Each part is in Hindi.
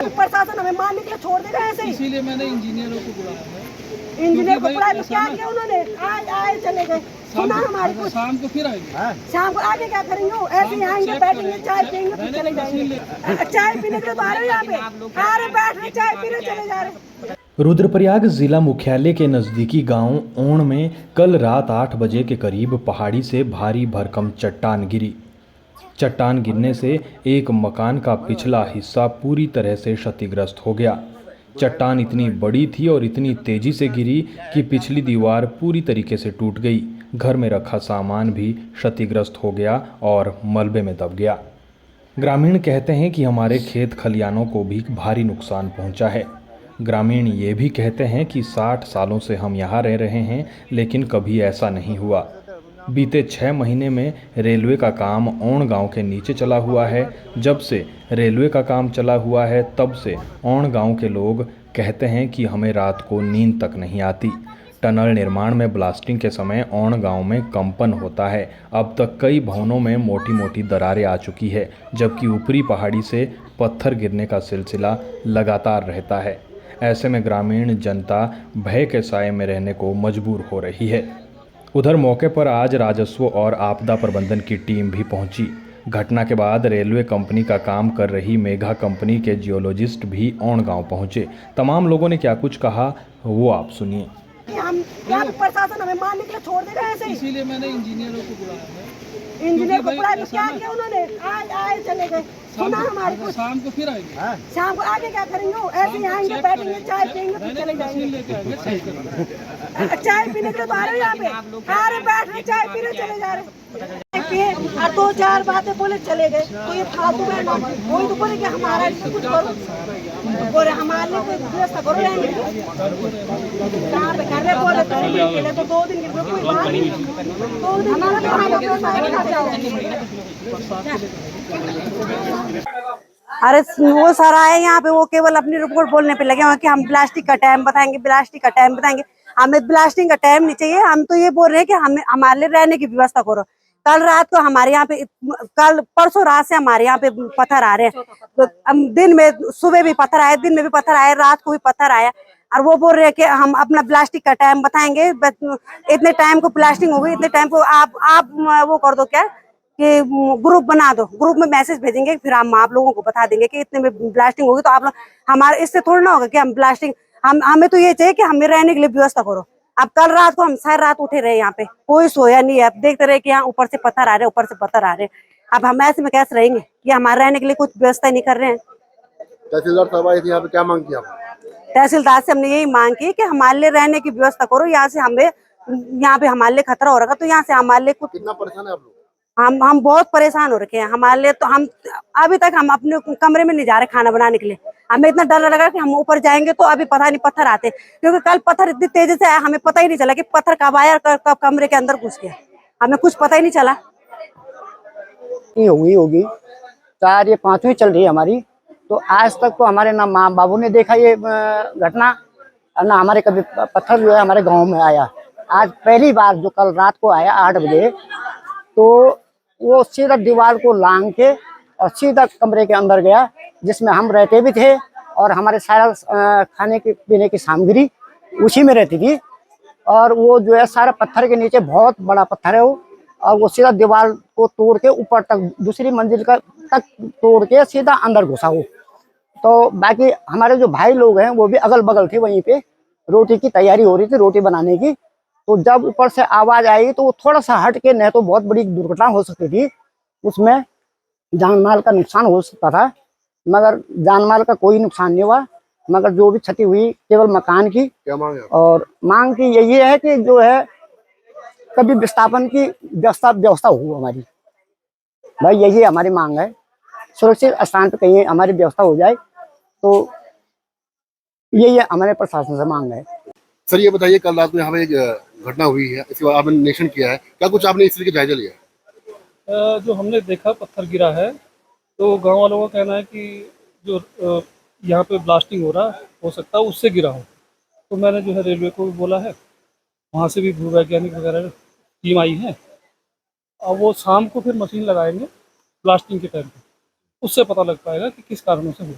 प्रशासन हमें मारने के लिए छोड़ देगा ऐसे ही। इसीलिए मैंने इंजीनियरों को बुलाया है। इंजीनियर को बुलाया तो क्या किया उन्होंने? आज आए चले गए, सुना हमारी कुछ। शाम को फिर आएंगे। शाम को आगे क्या करेंगे? ऐसे ही आएंगे, बैठेंगे, चाय पियेंगे, फिर चले जाएंगे। चाय पीने के लिए तो आ रहे हो यहाँ पे, आ रहे बैठ रहे, चाय पी रहे, चले जा रहे। रुद्रप्रयाग जिला मुख्यालय के नज़दीकी गांव ओण में कल रात 8 बजे के करीब पहाड़ी से भारी भरकम चट्टान गिरी। चट्टान गिरने से एक मकान का पिछला हिस्सा पूरी तरह से क्षतिग्रस्त हो गया। चट्टान इतनी बड़ी थी और इतनी तेजी से गिरी कि पिछली दीवार पूरी तरीके से टूट गई। घर में रखा सामान भी क्षतिग्रस्त हो गया और मलबे में दब गया। ग्रामीण कहते हैं कि हमारे खेत खलियानों को भी भारी नुकसान पहुंचा है। ग्रामीण ये भी कहते हैं कि 60 सालों से हम यहाँ रह रहे हैं, लेकिन कभी ऐसा नहीं हुआ। बीते 6 महीने में रेलवे का काम ओण गांव के नीचे चला हुआ है। जब से रेलवे का काम चला हुआ है तब से ओण गांव के लोग कहते हैं कि हमें रात को नींद तक नहीं आती। टनल निर्माण में ब्लास्टिंग के समय ओण गांव में कंपन होता है। अब तक कई भवनों में मोटी मोटी दरारें आ चुकी है, जबकि ऊपरी पहाड़ी से पत्थर गिरने का सिलसिला लगातार रहता है। ऐसे में ग्रामीण जनता भय के साए में रहने को मजबूर हो रही है। उधर मौके पर आज राजस्व और आपदा प्रबंधन की टीम भी पहुंची। घटना के बाद रेलवे कंपनी का काम कर रही मेघा कंपनी के जियोलॉजिस्ट भी ओण गांव पहुंचे। तमाम लोगों ने क्या कुछ कहा वो आप सुनिए। हम यहाँ पे प्रशासन हमें मारने के लिए छोड़ देगा ऐसे ही। इसीलिए मैंने इंजीनियरों को बुलाया है। इंजीनियर को बुलाया तो क्या किया उन्होंने? आज आए चले गए, सुना हमारी कुछ। शाम को फिर आएंगे। शाम को आगे क्या करेंगे? ऐसे ही आएंगे, बैठेंगे, चाय पियेंगे, फिर चले जाएंगे। चाय पीने के लिए तो आ रहे हो यहाँ पे, आ रहे बैठ रहे, चाय पी रहे, चले जा रहे। और 2-4 बातें बोले चले गए। तो ये फालतू में वही तो बोले कि हमारा कुछ करो, बोले हमारे लिए कोई व्यवस्था करो रहने की। कहाँ पे कर रहे बोले 2 दिन के लिए, तो 2 दिन के लिए कोई बात नहीं। 2 दिन हमारा तो हमारा व्यवस्था नहीं कर अरे वो सर आए यहाँ पे, वो केवल अपनी रिपोर्ट बोलने पे लगे हैं कि हम प्लास्टिक का टाइम बताएंगे, प्लास्टिक का टाइम बताएंगे। हमें प्लास्टिक का टाइम नहीं चाहिए। हम तो ये बोल रहे हैं कि हमें हमारे लिए रहने की व्यवस्था करो। कल रात को हमारे यहाँ पे, कल परसों रात से हमारे यहाँ पे पत्थर आ रहे हैं। तो दिन में सुबह भी पत्थर आए, दिन में भी पत्थर आए, रात को भी पत्थर आया। और वो बोल रहे हैं कि हम अपना प्लास्टिक का टाइम बताएंगे। इतने टाइम को प्लास्टिक हो गई, इतने टाइम को आप वो कर दो क्या कि ग्रुप बना दो, ग्रुप में मैसेज भेजेंगे, फिर हम आप लोगों को बता देंगे कि इतने में ब्लास्टिंग होगी। तो आप लोग हमारे इससे थोड़ा ना होगा कि हम ब्लास्टिंग, हमें तो ये चाहिए कि हमें रहने के लिए व्यवस्था करो। अब कल रात को हम सारी रात उठे रहे, यहाँ पे कोई सोया नहीं है। अब देखते रहे कि यहाँ ऊपर से पत्थर आ रहे, ऊपर से पत्थर आ रहे। अब हम ऐसे में कैसे रहेंगे कि हमारे रहने के लिए कुछ व्यवस्था नहीं कर रहे हैं। तहसीलदार साहब आए थे यहाँ पे, क्या मांग की आपने? तहसीलदार से हमने यही मांग की कि हमारे लिए रहने की व्यवस्था करो। यहाँ से हमें, यहाँ पे हमारे लिए खतरा हो रहा, तो यहाँ से हमारे लिए कुछ। कितना परेशान है आप लोग? हम बहुत परेशान हो रखे हैं। हमारे लिए तो हम अभी तक हम अपने कमरे में नहीं जा रहे खाना बनाने के लिए। हमें इतना डर लगा कि हम ऊपर जाएंगे तो अभी पता नहीं पत्थर आते, क्योंकि कल पत्थर इतनी तेजी से आया, हमें पता ही नहीं चला कि पत्थर कब आया और कब कमरे के अंदर घुस गया। हमें कुछ पता ही नहीं चला। होगी 4 या 5वीं चल रही है हमारी। तो आज तक तो हमारे ना माँ बाबू ने देखा ये घटना, और ना हमारे कभी पत्थर जो है हमारे गाँव में आया। आज पहली बार जो कल रात को आया 8 बजे, तो वो सीधा दीवार को लांग के और सीधा कमरे के अंदर गया, जिसमें हम रहते भी थे और हमारे सारा खाने की पीने की सामग्री उसी में रहती थी। और वो जो है सारा पत्थर के नीचे, बहुत बड़ा पत्थर है वो, और वो सीधा दीवार को तोड़ के ऊपर तक, दूसरी मंजिल का तक तोड़ के सीधा अंदर घुसा वो। तो बाकी हमारे जो भाई लोग हैं वो भी अगल बगल थे, वहीं पे रोटी की तैयारी हो रही थी, रोटी बनाने की। तो जब ऊपर से आवाज आई तो वो थोड़ा सा हट के, नहीं तो बहुत बड़ी दुर्घटना हो सकती थी, उसमें जान माल का नुकसान हो सकता था। मगर जान माल का कोई नुकसान नहीं हुआ, मगर जो भी क्षति हुई केवल मकान की। क्या मांग है? और मांग की यही है कि जो है कभी विस्थापन की व्यवस्था हो हमारी, भाई यही हमारी मांग है। सुरक्षित स्थान पे कहीं हमारी व्यवस्था हो जाए, तो यही हमारे प्रशासन से मांग है। सर ये बताइए, कल रात को यहाँ पे एक घटना हुई है, इसके बाद आपने निरीक्षण किया है, क्या कुछ आपने इस तरीके जायजा लिया? जो हमने देखा पत्थर गिरा है, तो गांव वालों का कहना है कि जो यहाँ पे ब्लास्टिंग हो सकता है उससे गिरा हो। तो मैंने जो है रेलवे को भी बोला है, वहाँ से भी भूवैज्ञानिक वगैरह टीम आई है। अब वो शाम को फिर मशीन लगाएंगे ब्लास्टिंग के टाइम पे, उससे पता लग पाएगा कि किस कारणों से हुआ।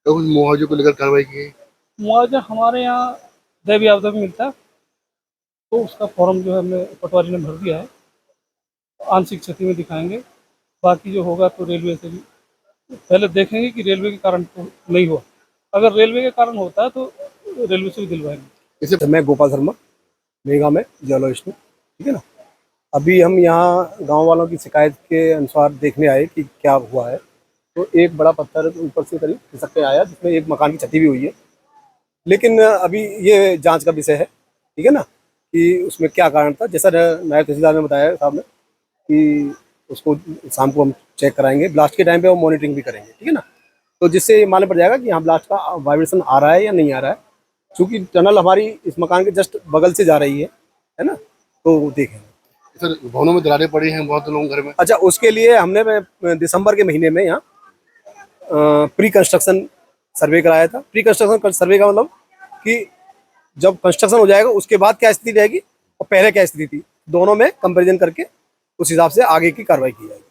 क्या कुछ मुआवजे को लेकर कार्रवाई की है? मुआवजा हमारे यहाँ दैवीय आपदा में मिलता है, तो उसका फॉर्म जो है हमने पटवारी ने भर दिया है, आंशिक क्षति में दिखाएंगे। बाकी जो होगा तो रेलवे से भी पहले देखेंगे कि रेलवे के कारण तो नहीं हुआ, अगर रेलवे के कारण होता है तो रेलवे से भी दिलवाएंगे। इसे मैं गोपाल शर्मा मेगा में जियोलॉजिस्ट हूँ, ठीक है ना। अभी हम यहाँ गांव वालों की शिकायत के अनुसार देखने आए कि क्या हुआ है। तो एक बड़ा पत्थर ऊपर से करीब खिसक के आया, जिसमें एक मकान की क्षति भी हुई है। लेकिन अभी ये जांच का विषय है, ठीक है ना, कि उसमें क्या कारण था। जैसा नायब तहसीलदार ने बताया साहब ने कि उसको शाम को हम चेक कराएंगे, ब्लास्ट के टाइम पे वो मॉनिटरिंग भी करेंगे, ठीक है ना। तो जिससे ये मालूम पड़ जाएगा कि यहाँ ब्लास्ट का वाइब्रेशन आ रहा है या नहीं आ रहा है। क्योंकि टनल हमारी इस मकान के जस्ट बगल से जा रही है ना, तो देखेंगे। सर भवनों में दरारें पड़ी हैं बहुत लोगों के घर में। अच्छा, उसके लिए हमने दिसंबर के महीने में यहाँ प्री कंस्ट्रक्शन सर्वे कराया था। प्री कंस्ट्रक्शन सर्वे का मतलब कि जब कंस्ट्रक्शन हो जाएगा उसके बाद क्या स्थिति रहेगी और पहले क्या स्थिति थी, दोनों में कंपैरिजन करके उस हिसाब से आगे की कार्रवाई की जाएगी।